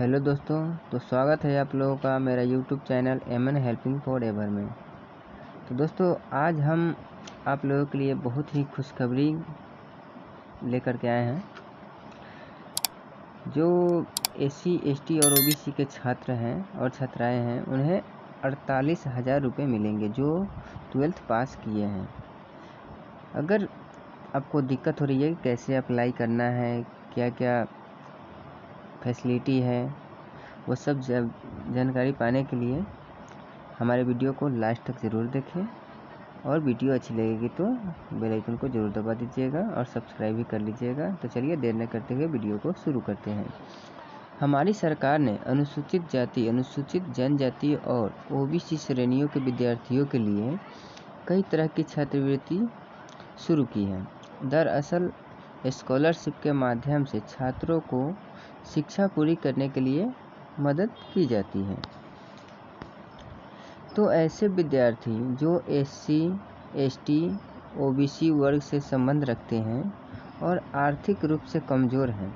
Hello दोस्तों, तो स्वागत है आप लोगों का मेरा YouTube channel M N helping forever में। तो दोस्तों, आज हम आप लोगों के लिए बहुत ही खुशखबरी लेकर के आए हैं। जो एससी, एसटी और ओबीसी के छात्र हैं और छात्राएं हैं, उन्हें 48,000 रुपये मिलेंगे जो 12th पास किए हैं। अगर आपको दिक्कत हो रही है कैसे अप्लाई करना है, क्या क्या फैसिलिटी है, वो सब जानकारी पाने के लिए हमारे वीडियो को लास्ट तक ज़रूर देखें और वीडियो अच्छी लगेगी तो बेल आइकन को ज़रूर दबा दीजिएगा और सब्सक्राइब भी कर लीजिएगा। तो चलिए देर न करते हुए वीडियो को शुरू करते हैं। हमारी सरकार ने अनुसूचित जाति, अनुसूचित जनजाति और ओबीसी श्रेणियों के विद्यार्थियों के लिए कई तरह की छात्रवृत्ति शुरू की है। दरअसल स्कॉलरशिप के माध्यम से छात्रों को शिक्षा पूरी करने के लिए मदद की जाती है। तो ऐसे विद्यार्थी जो एससी, एसटी, ओबीसी वर्ग से संबंध रखते हैं और आर्थिक रूप से कमज़ोर हैं,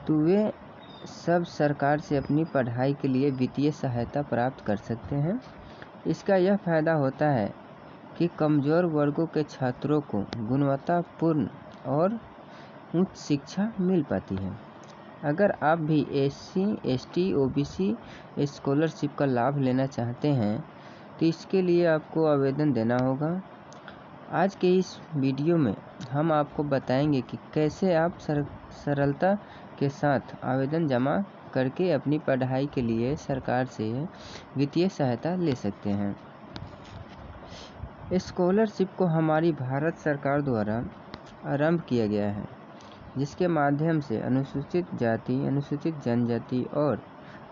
तो वे सब सरकार से अपनी पढ़ाई के लिए वित्तीय सहायता प्राप्त कर सकते हैं। इसका यह फ़ायदा होता है कि कमज़ोर वर्गों के छात्रों को गुणवत्तापूर्ण और उच्च शिक्षा मिल पाती है। अगर आप भी एससी, एसटी, ओबीसी स्कॉलरशिप का लाभ लेना चाहते हैं तो इसके लिए आपको आवेदन देना होगा। आज के इस वीडियो में हम आपको बताएंगे कि कैसे आप सरलता के साथ आवेदन जमा करके अपनी पढ़ाई के लिए सरकार से वित्तीय सहायता ले सकते हैं। स्कॉलरशिप को हमारी भारत सरकार द्वारा आरंभ किया गया है, जिसके माध्यम से अनुसूचित जाति, अनुसूचित जनजाति और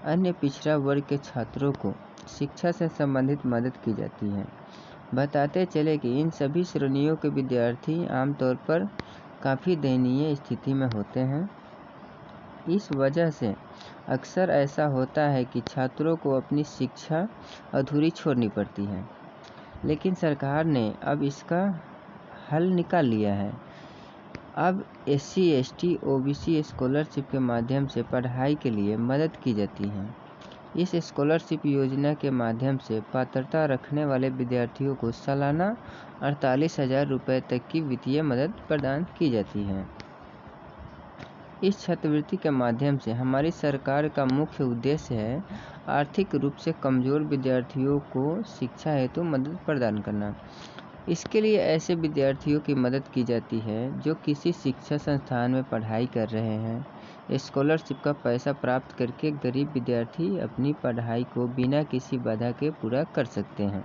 अन्य पिछड़ा वर्ग के छात्रों को शिक्षा से संबंधित मदद की जाती है। बताते चले कि इन सभी श्रेणियों के विद्यार्थी आमतौर पर काफ़ी दयनीय स्थिति में होते हैं। इस वजह से अक्सर ऐसा होता है कि छात्रों को अपनी शिक्षा अधूरी छोड़नी पड़ती है, लेकिन सरकार ने अब इसका हल निकाल लिया है। अब एससी, एसटी, ओबीसी स्कॉलरशिप के माध्यम से पढ़ाई के लिए मदद की जाती है। इस स्कॉलरशिप योजना के माध्यम से पात्रता रखने वाले विद्यार्थियों को सालाना 48,000 रुपये तक की वित्तीय मदद प्रदान की जाती है। इस छात्रवृत्ति के माध्यम से हमारी सरकार का मुख्य उद्देश्य है आर्थिक रूप से कमज़ोर विद्यार्थियों को शिक्षा हेतु मदद प्रदान करना। इसके लिए ऐसे विद्यार्थियों की मदद की जाती है जो किसी शिक्षा संस्थान में पढ़ाई कर रहे हैं। स्कॉलरशिप का पैसा प्राप्त करके गरीब विद्यार्थी अपनी पढ़ाई को बिना किसी बाधा के पूरा कर सकते हैं।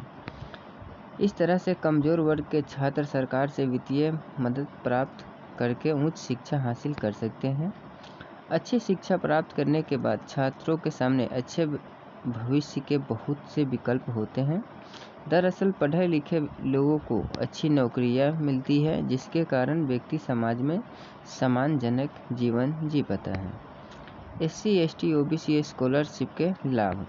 इस तरह से कमज़ोर वर्ग के छात्र सरकार से वित्तीय मदद प्राप्त करके उच्च शिक्षा हासिल कर सकते हैं। अच्छी शिक्षा प्राप्त करने के बाद छात्रों के सामने अच्छे भविष्य के बहुत से विकल्प होते हैं। दरअसल पढ़े लिखे लोगों को अच्छी नौकरियां मिलती है, जिसके कारण व्यक्ति समाज में सम्मानजनक जीवन जी पाता है। एससी, एसटी, ओबीसी स्कॉलरशिप के लाभ।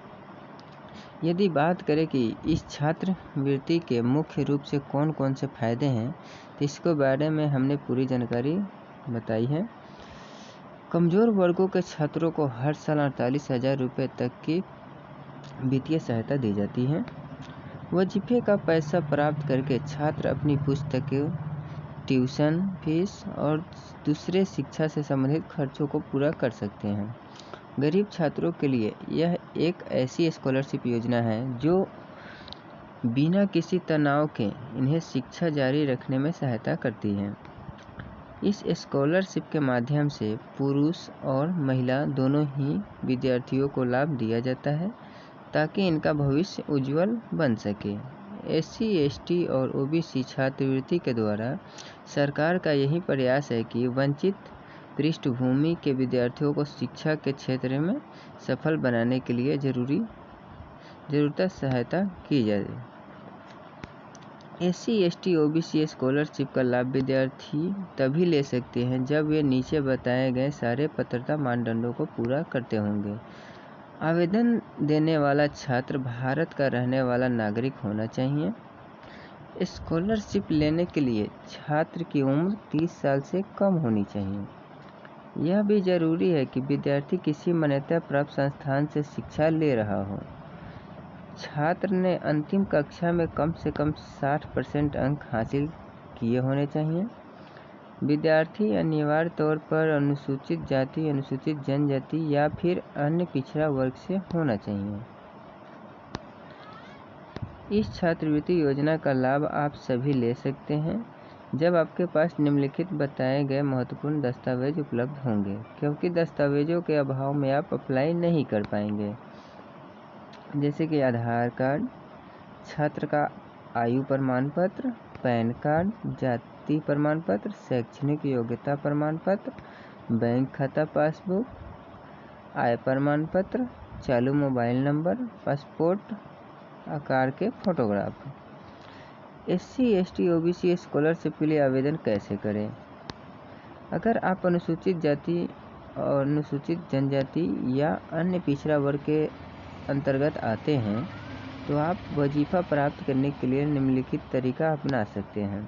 यदि बात करें कि इस छात्रवृत्ति के मुख्य रूप से कौन कौन से फ़ायदे हैं, तो इसके बारे में हमने पूरी जानकारी बताई है। कमज़ोर वर्गों के छात्रों को हर साल 48,000 रुपये तक की वित्तीय सहायता दी जाती है। वजीफे का पैसा प्राप्त करके छात्र अपनी पुस्तकें, ट्यूशन फीस और दूसरे शिक्षा से संबंधित खर्चों को पूरा कर सकते हैं। गरीब छात्रों के लिए यह एक ऐसी स्कॉलरशिप योजना है जो बिना किसी तनाव के इन्हें शिक्षा जारी रखने में सहायता करती है। इस स्कॉलरशिप के माध्यम से पुरुष और महिला दोनों ही विद्यार्थियों को लाभ दिया जाता है ताकि इनका भविष्य उज्जवल बन सके। एससी, एसटी और ओबीसी छात्रवृत्ति के द्वारा सरकार का यही प्रयास है कि वंचित पृष्ठभूमि के विद्यार्थियों को शिक्षा के क्षेत्र में सफल बनाने के लिए ज़रूरत सहायता की जाए। एससी, एसटी, ओबीसी स्कॉलरशिप का लाभ विद्यार्थी तभी ले सकते हैं जब वे नीचे बताए गए सारे पात्रता मानदंडों को पूरा करते होंगे। आवेदन देने वाला छात्र भारत का रहने वाला नागरिक होना चाहिए। स्कॉलरशिप लेने के लिए छात्र की उम्र 30 साल से कम होनी चाहिए। यह भी जरूरी है कि विद्यार्थी किसी मान्यता प्राप्त संस्थान से शिक्षा ले रहा हो। छात्र ने अंतिम कक्षा में कम से कम 60% अंक हासिल किए होने चाहिए। विद्यार्थी अनिवार्य तौर पर अनुसूचित जाति, अनुसूचित जनजाति या फिर अन्य पिछड़ा वर्ग से होना चाहिए। इस छात्रवृत्ति योजना का लाभ आप सभी ले सकते हैं जब आपके पास निम्नलिखित बताए गए महत्वपूर्ण दस्तावेज उपलब्ध होंगे, क्योंकि दस्तावेजों के अभाव में आप अप्लाई नहीं कर पाएंगे। जैसे कि आधार कार्ड, छात्र का आयु प्रमाण पत्र, पैन कार्ड, जाति प्रमाण पत्र, शैक्षणिक योग्यता प्रमाण पत्र, बैंक खाता पासबुक, आय प्रमाण पत्र, चालू मोबाइल नंबर, पासपोर्ट आकार के photograph. SC, ST, OBC scholarship के लिए आवेदन कैसे करें? अगर आप अनुसूचित जाति और अनुसूचित जनजाति या अन्य पिछड़ा वर्ग के अंतर्गत आते हैं तो आप वजीफा प्राप्त करने के लिए निम्नलिखित तरीका अपना सकते हैं।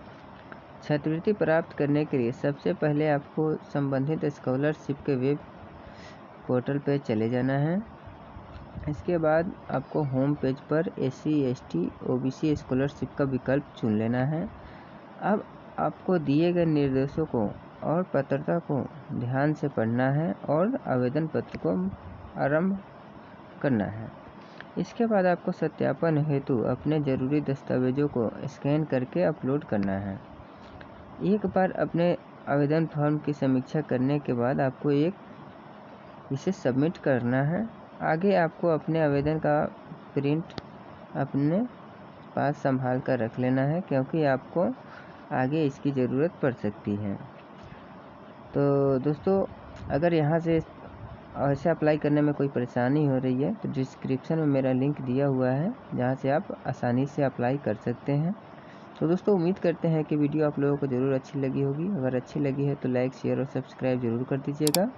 छात्रवृत्ति प्राप्त करने के लिए सबसे पहले आपको संबंधित स्कॉलरशिप के वेब पोर्टल पर चले जाना है। इसके बाद आपको होम पेज पर SC, ST, OBC स्कॉलरशिप का विकल्प चुन लेना है। अब आपको दिए गए निर्देशों को और पात्रता को ध्यान से पढ़ना है और आवेदन पत्र को आरंभ करना है। इसके बाद आपको सत्यापन हेतु अपने ज़रूरी दस्तावेजों को स्कैन करके अपलोड करना है। एक बार अपने आवेदन फॉर्म की समीक्षा करने के बाद आपको इसे सबमिट करना है। आगे आपको अपने आवेदन का प्रिंट अपने पास संभाल कर रख लेना है, क्योंकि आपको आगे इसकी ज़रूरत पड़ सकती है। तो दोस्तों, अगर यहाँ से ऐसे अप्लाई करने में कोई परेशानी हो रही है तो डिस्क्रिप्शन में मेरा लिंक दिया हुआ है, जहाँ से आप आसानी से अप्लाई कर सकते हैं। तो दोस्तों, उम्मीद करते हैं कि वीडियो आप लोगों को ज़रूर अच्छी लगी होगी। अगर अच्छी लगी है तो लाइक, शेयर और सब्सक्राइब ज़रूर कर दीजिएगा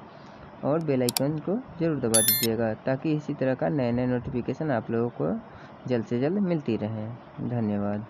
और बेल आइकन को ज़रूर दबा दीजिएगा, ताकि इसी तरह का नए नोटिफिकेशन आप लोगों को जल्द से जल्द मिलती रहे। धन्यवाद।